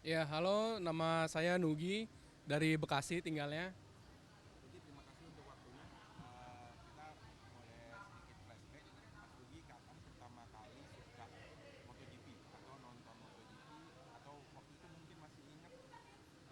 Ya, halo, nama saya Nugi dari Bekasi tinggalnya. Rugi, terima kasih untuk waktunya. Kita boleh sedikit flashback. Mas Rugi, kapan pertama kali suka MotoGP atau nonton MotoGP atau waktu itu mungkin masih ingat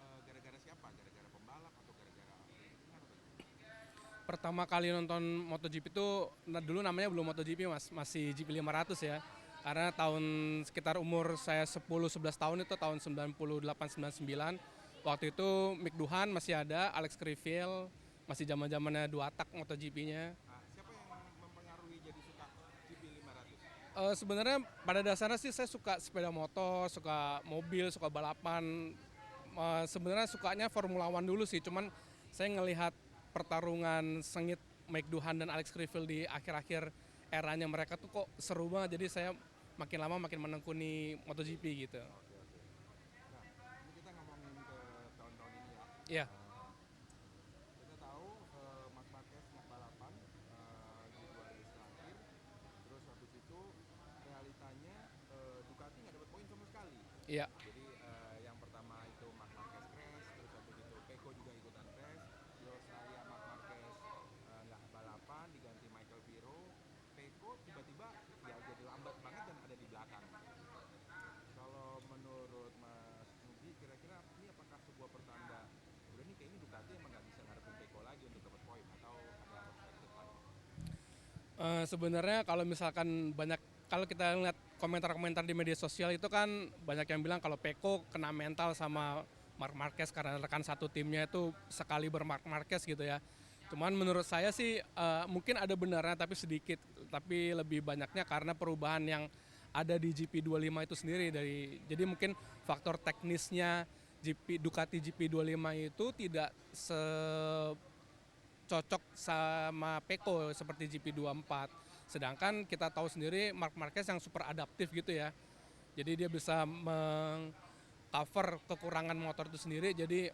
gara-gara siapa? Gara-gara pembalap atau gara-gara lingkungan atau gimana? Pertama kali nonton MotoGP itu dulu namanya belum MotoGP, Mas, masih GP 500 ya. Karena tahun sekitar umur saya 10-11 tahun itu tahun 98 99. Waktu itu Mick Duhan masih ada, Alex Crivell masih zaman-zamannya dua tak MotoGP-nya. Siapa yang mempengaruhi jadi suka GP 500? Sebenarnya pada dasarnya sih saya suka sepeda motor, suka mobil, suka balapan. Sebenarnya sukanya Formula One dulu sih, cuman saya ngelihat pertarungan sengit Mike Duhan dan Alex Crivell di akhir-akhir eranya mereka tuh kok seru banget. Jadi saya makin lama makin menekuni MotoGP gitu. Oke, oke. Nah, ini kita ngomongin ke tahun-tahun ini ya. Iya, Kita tahu Marc Marquez nggak balapan di dua race terakhir. Terus habis itu realitanya Ducati nggak dapat poin sama sekali. iya. Jadi yang pertama itu Marc Marquez crash, terus habis itu Pecco juga ikutan crash. Di Australia Marc Marquez nggak balapan, diganti Michael Viro. Pecco tiba-tiba ya jadi lambat banget dan ada di belakang gitu. Kalau menurut Mas Nugi, kira-kira ini apakah sebuah pertanda udah nih kayaknya Ducati emang nggak bisa ngarepin Pecco lagi untuk dapat poin atau ada perspektif lain? Sebenarnya kalau misalkan kalau kita lihat komentar-komentar di media sosial itu kan banyak yang bilang kalau Peko kena mental sama Marc Marquez karena rekan satu timnya itu sekali berMarc Marquez gitu ya. Cuman menurut saya sih mungkin ada benarnya tapi sedikit, tapi lebih banyaknya karena perubahan yang ada di GP25 itu sendiri jadi mungkin faktor teknisnya Ducati GP25 itu tidak cocok sama Peko seperti GP24. Sedangkan kita tahu sendiri Marc Marquez yang super adaptif gitu ya. Jadi dia bisa mengcover kekurangan motor itu sendiri. Jadi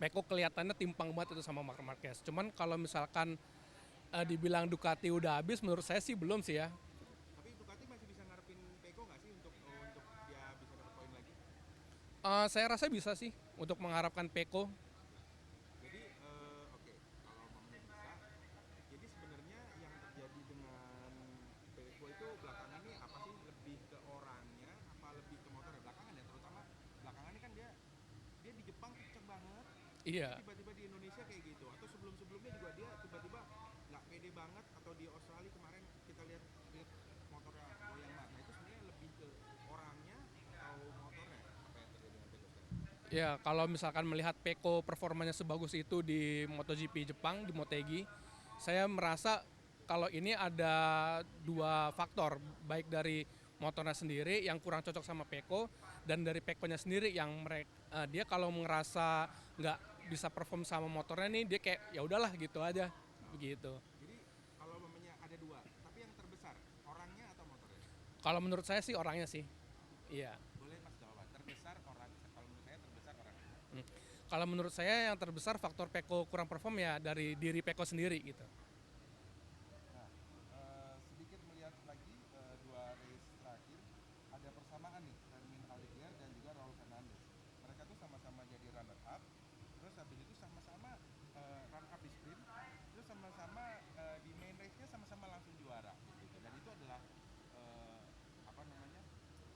Peko kelihatannya timpang banget itu sama Marc Marquez. Cuman kalau misalkan dibilang Ducati udah habis, menurut saya sih belum sih ya. Tapi Ducati masih bisa ngarepin Pecco nggak sih untuk dia bisa dapat poin lagi? Saya rasa bisa sih untuk mengharapkan Peko. Jadi oke, kalau mamanya bisa, jadi sebenarnya yang terjadi dengan Pecco itu belakangan nih apa sih, lebih ke orangnya apa lebih ke motornya belakangan ya, terutama belakangan ini kan dia dia di Jepang kenceng banget, tapi Iya. tiba-tiba di Indonesia kayak gitu, atau sebelum-sebelumnya juga dia tiba-tiba nggak pede banget, atau di Australia kemarin kita lihat lihat motornya goyang banget. Nah itu sebenarnya lebih ke orangnya atau motornya, apa yang terjadi dengan Pecco sekarang? Ya, kalau misalkan melihat Peko performanya sebagus itu di MotoGP Jepang, di Motegi, saya merasa kalau ini ada dua faktor, baik dari motornya sendiri yang kurang cocok sama Peko dan dari Pekonya sendiri yang dia kalau ngerasa nggak bisa perform sama motornya nih dia kayak ya udahlah gitu aja begitu. Jadi kalau mamanya ada dua, tapi yang terbesar orangnya atau motornya? Kalau menurut saya sih orangnya sih. Oke, Iya. boleh Mas jawaban. Terbesar orang, kalau menurut saya terbesar orangnya. Hmm. Kalau menurut saya yang terbesar faktor Peko kurang perform ya dari diri Peko sendiri gitu. Nah, sedikit melihat lagi dua race terakhir, ada persamaan nih, Fermin Aldeguer dan juga Raul Fernandez. Mereka tuh sama-sama jadi runner up, terus habis itu sama-sama run up di sprint, terus sama-sama di main race-nya sama-sama langsung juara gitu. Dan itu adalah eh, apa namanya,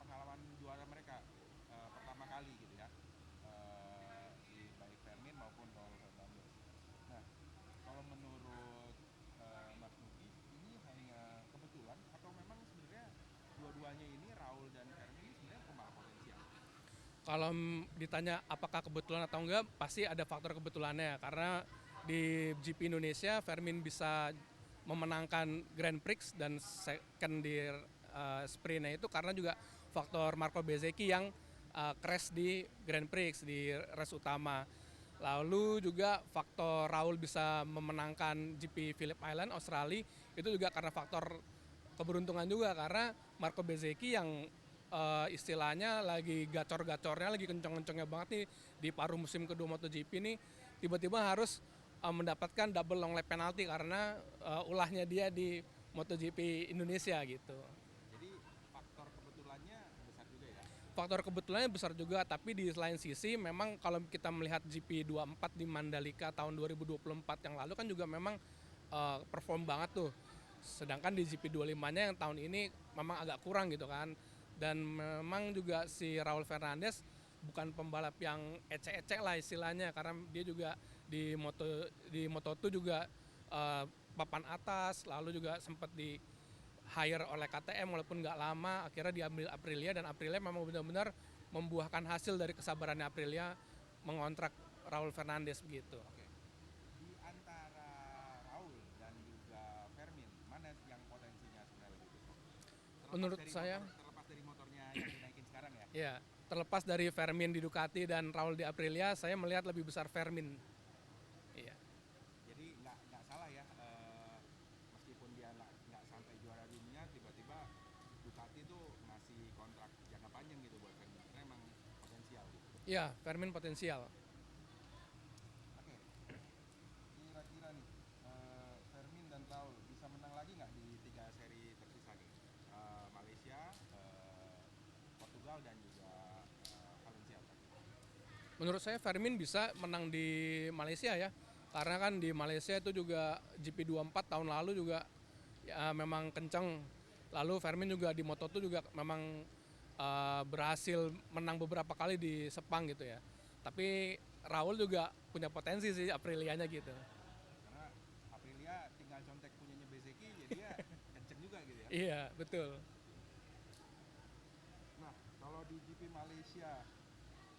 pengalaman juara mereka pertama kali gitu ya. Si baik Fermin maupun Raul Fernandez. Nah, kalau menurut Mas Nugi, ini hanya kebetulan atau memang sebenarnya dua-duanya ini Raul dan Fermin ini sebenarnya pembalap potensial? Kalau ditanya apakah kebetulan atau enggak, pasti ada faktor kebetulannya karena di GP Indonesia Fermin bisa memenangkan Grand Prix dan second di sprintnya itu karena juga faktor Marco Bezzecchi yang crash di Grand Prix di race utama. Lalu juga faktor Raul bisa memenangkan GP Phillip Island Australia itu juga karena faktor keberuntungan juga karena Marco Bezzecchi yang istilahnya lagi gacor-gacornya, lagi kenceng-kencengnya banget nih di paruh musim kedua MotoGP nih, tiba-tiba harus mendapatkan double long lap penalti karena ulahnya dia di MotoGP Indonesia gitu. Jadi faktor kebetulannya besar juga ya. faktor kebetulannya besar juga, tapi di lain sisi memang kalau kita melihat GP24 di Mandalika tahun 2024 yang lalu kan juga memang perform banget tuh. Sedangkan di GP25-nya yang tahun ini memang agak kurang gitu kan. Dan memang juga si Raul Fernandez bukan pembalap yang ecek-ecek lah istilahnya, karena dia juga di Moto2 juga papan atas, lalu juga sempat di hire oleh KTM walaupun nggak lama, akhirnya diambil Aprilia, dan Aprilia memang benar-benar membuahkan hasil dari kesabarannya Aprilia mengontrak Raul Fernandez begitu. Oke. Di antara Raul dan juga Fermin, mana yang potensinya sebenarnya lebih besar? Menurut saya, Terlepas dari motornya yang dinaikin sekarang ya. ya terlepas dari Fermin di Ducati dan Raul di Aprilia, saya melihat lebih besar Fermin. Iya. Jadi nggak salah ya, meskipun dia nggak sampai juara dunia, tiba-tiba Ducati itu ngasih kontrak jangka panjang gitu buat Fermin, karena emang potensial gitu. Iya, Fermin potensial. Oke, kira-kira nih Fermin dan Raul bisa menang lagi nggak di 3 seri tersisa nih? Malaysia, Portugal dan juga Valencia tadi. Menurut saya Fermin bisa menang di Malaysia ya. Karena kan di Malaysia itu juga GP24 tahun lalu juga ya, memang kenceng. Lalu Fermin juga di Moto2 juga memang berhasil menang beberapa kali di Sepang gitu ya. Tapi Raul juga punya potensi sih Aprilianya gitu. Karena Aprilia tinggal contek punyanya Bezeki, jadi dia kenceng juga gitu ya. Iya, betul. Nah, kalau di GP Malaysia,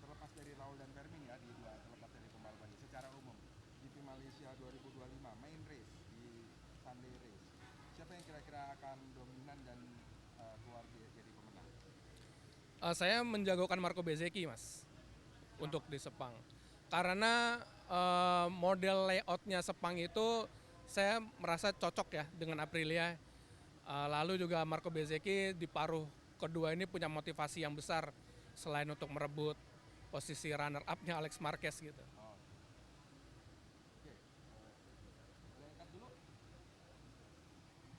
terlepas dari Raul dan Fermin ya, terlepas dari pembalap ini, secara umum GP Malaysia 2025 main race di Sunday race, siapa yang kira-kira akan dominan dan keluar jadi pemenang? Saya menjagokan Marco Bezzecchi mas untuk di Sepang. Karena model layoutnya Sepang itu saya merasa cocok ya dengan Aprilia. Lalu juga Marco Bezzecchi di paruh kedua ini punya motivasi yang besar selain untuk merebut posisi runner up-nya Alex Marquez gitu.